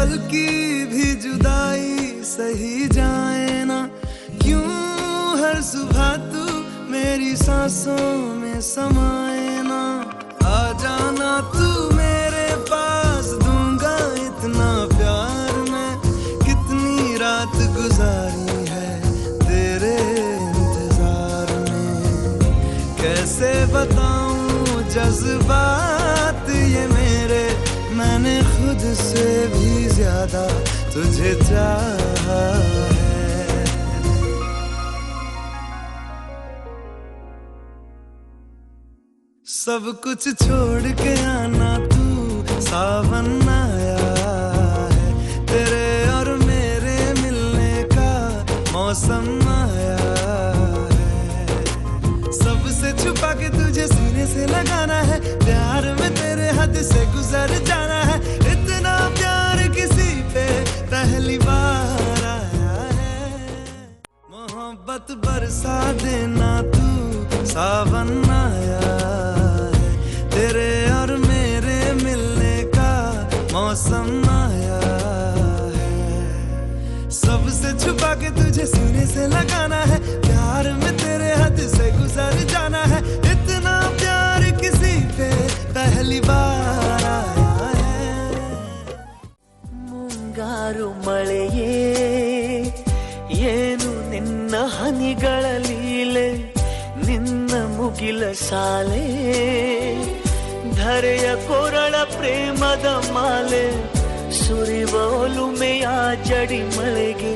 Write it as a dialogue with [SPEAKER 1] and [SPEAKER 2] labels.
[SPEAKER 1] पल की भी जुदाई सही जाए ना, क्यों हर सुबह तू मेरी सांसों में समाए ना। आ जाना तू मेरे पास, दूंगा इतना प्यार मैं, कितनी रात गुजारी है तेरे इंतजार में। कैसे बताऊं जज्बात ये मेरे, मैंने खुद से भी ज्यादा तुझे चाहा है। सब कुछ छोड़ के आना तू, सावन आया है, तेरे और मेरे मिलने का मौसम आया है। सबसे छुपा के तुझे सीने से लगाना है, प्यार में तेरे हद से गुजर जाना है। इतना प्यार किसी पे पहली बार आया है। मोहब्बत बरसा देना तू, सावन आया है, तेरे और मेरे मिलने का मौसम आया है। सबसे छुपा के तुझे सीने से लगाना है, प्यार में तेरे हद से गुजर जाना है। इतना प्यार किसी पे पहली बार आया है।
[SPEAKER 2] ಮುಂಗಾರು ಮಳೆಯೇ ಏನು ನಿನ್ನ ಹನಿಗಳ ಲೀಲೆ, ನಿನ್ನ ಮುಗಿಲ ಸಾಲೆ ಧರೆಯ ಕೊರಳ ಪ್ರೇಮದ ಮಾಲೆ, ಸುರಿವ ಒಲುಮೆಯ ಜಡಿ ಮಳೆಗೆ